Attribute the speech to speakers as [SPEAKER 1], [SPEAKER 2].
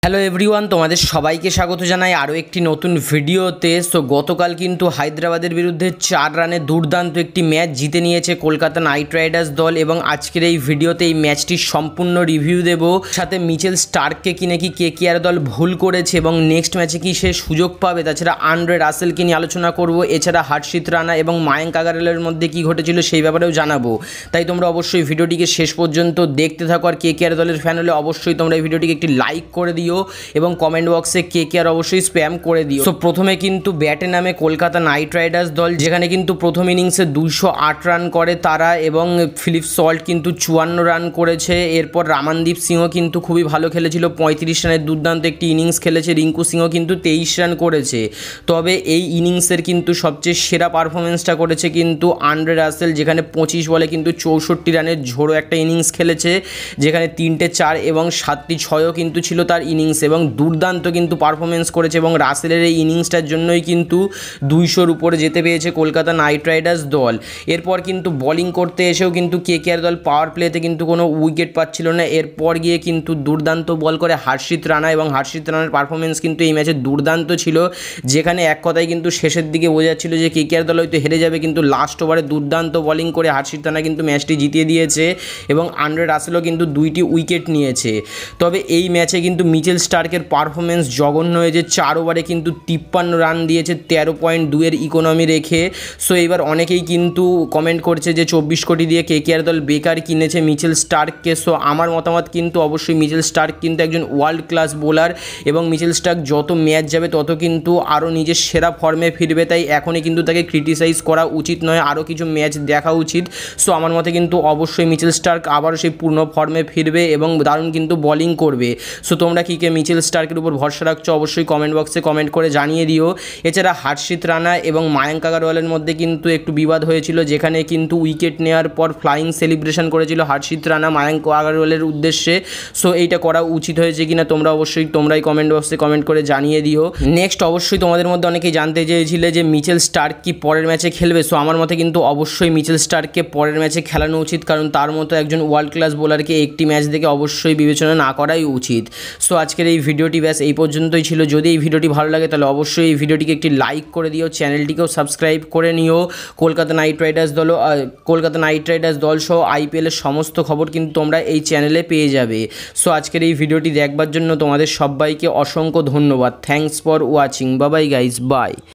[SPEAKER 1] Hello everyone, তোমাদের সবাইকে স্বাগত জানাই আরও একটি নতুন ভিডিওতে। সো গতকাল কিন্তু হায়দ্রাবাদের বিরুদ্ধে 4 রানে দুর্দান্ত একটি ম্যাচ জিতে নিয়েছে কলকাতা নাইট রাইডার্স দল, এবং আজকের এই ভিডিওতে এই ম্যাচটির সম্পূর্ণ রিভিউ দেব। সাথে মিচেল স্টার্ককে কি নাকি কেকেআর দল ভুল করেছে এবং নেক্সট ম্যাচে কি সে সুযোগ পাবে, তাছাড়া আন্দ্রে রাসেলকে নিয়ে আলোচনা করব, এছাড়া হর্ষিত রানা এবং মায়াঙ্ক আগারওয়ালের মধ্যে কি ঘটেছিল সেই ব্যাপারেও জানাবো। তাই তোমরা অবশ্যই ভিডিওটিকে শেষ পর্যন্ত দেখতে থাকো, আর কেকেআর দলের ফ্যান হলে অবশ্যই তোমরা এই ভিডিওটিকে একটি লাইক করে দিও এবং কমেন্ট বক্সে কেকেআর অবশ্যই স্প্যাম করে দিও। সো প্রথমে কিন্তু ব্যাটে নামে কলকাতা নাইট রাইডার্স দল, যেখানে কিন্তু প্রথম ইনিংসে 208 রান করে তারা, এবং ফিলিপ সল্ট কিন্তু 54 রান করেছে। এরপর রামানদীপ সিংহ কিন্তু খুবই ভালো খেলেছিল, 35 রানের দুর্দান্ত একটি ইনিংস খেলেছে। রিঙ্কু সিংহ কিন্তু 23 রান করেছে। তবে এই ইনিংসের কিন্তু সবচেয়ে সেরা পারফরমেন্সটা করেছে কিন্তু আন্দ্রে রাসেল, যেখানে 25 বলে কিন্তু 64 রানের ঝোড়ো একটা ইনিংস খেলেছে, যেখানে 3টে 4 এবং 7টি 6ও কিন্তু ছিল তার ইনিংস, এবং দুর্দান্ত কিন্তু পারফরমেন্স করেছে। এবং রাসেলের এই ইনিংসটার জন্যই কিন্তু 200-র উপরে যেতে পেরেছে কলকাতা নাইট রাইডার্স দল। এরপর কিন্তু বোলিং করতে এসেও কিন্তু কেকেআর দল পাওয়ার প্লেতে কিন্তু কোনো উইকেট পাচ্ছিল না। এরপর গিয়ে কিন্তু দুর্দান্ত বল করে হর্ষিত রানা, এবং হর্ষিত রানার পারফরমেন্স কিন্তু এই ম্যাচে দুর্দান্ত ছিল, যেখানে এক কথায় কিন্তু শেষের দিকে বোঝা যাচ্ছিল যে কেকেআর দল হয়তো হেরে যাবে, কিন্তু লাস্ট ওভারে দুর্দান্ত বোলিং করে হর্ষিত রানা কিন্তু ম্যাচটি জিতিয়ে দিয়েছে, এবং আন্দ্রে রাসেলও কিন্তু 2টি উইকেট নিয়েছে। তবে এই ম্যাচে কিন্তু মিচেল স্টার্কের পারফরমেন্স জঘন্য হয়েছে। 4 ওভারে কিন্তু 53 রান দিয়েছে 13.2-এর ইকোনমি রেখে। সো এবার অনেকেই কিন্তু কমেন্ট করছে যে 24 কোটি দিয়ে কেকেআর দল বেকার কিনেছে মিচেল স্টার্ককে। সো আমার মতামত কিন্তু অবশ্যই মিচেল স্টার্ক কিন্তু একজন ওয়ার্ল্ড ক্লাস বোলার, এবং মিচেল স্টার্ক যত ম্যাচ যাবে তত কিন্তু আরও নিজের সেরা ফর্মে ফিরবে। তাই এখনই কিন্তু তাকে ক্রিটিসাইজ করা উচিত নয়, আরও কিছু ম্যাচ দেখা উচিত। সো আমার মতে কিন্তু অবশ্যই মিচেল স্টার্ক আবারও সেই পূর্ণ ফর্মে ফিরবে এবং দারুণ কিন্তু বোলিং করবে। সো তোমরা কি মিচেল স্টার্কের উপর ভরসা রাখছো অবশ্যই কমেন্ট বক্সে কমেন্ট করে জানিয়ে দিও। এছাড়া হর্ষিত রানা এবং মায়াঙ্ক আগারওয়ালের মধ্যে কিন্তু একটু বিবাদ হয়েছিল, যেখানে কিন্তু উইকেট নেওয়ার পর ফ্লাইং সেলিব্রেশন করেছিল হর্ষিত রানা মায়াঙ্ক আগারওয়ালের উদ্দেশ্যে। সো এইটা করা উচিত হয়েছে কিনা তোমরাই কমেন্ট বক্সে কমেন্ট করে জানিয়ে দিও। নেক্সট অবশ্যই তোমাদের মধ্যে অনেকেই জানতে চেয়েছিলে যে মিচেল স্টার্ক কি পরের ম্যাচে খেলবে। সো আমার মতে কিন্তু অবশ্যই মিচেল স্টার্ককে পরের ম্যাচে খেলানো উচিত, কারণ তার মতো একজন ওয়ার্ল্ড ক্লাস বোলারকে একটি ম্যাচ দেখে অবশ্যই বিবেচনা না করাই উচিত। সো আজকের এই ভিডিওটি ব্যাস এই পর্যন্তই ছিল। যদি এই ভিডিওটি ভালো লাগে তাহলে অবশ্যই এই ভিডিওটিকে একটি লাইক করে দিও, চ্যানেলটিকেও সাবস্ক্রাইব করে নিও। কলকাতা নাইট রাইডার্স দল সহ আইপিএলের সমস্ত খবর কিন্তু তোমরা এই চ্যানেলে পেয়ে যাবে। সো আজকের এই ভিডিওটি দেখবার জন্য তোমাদের সবাইকে অসংখ্য ধন্যবাদ। Thanks for watching. Bye guys, by.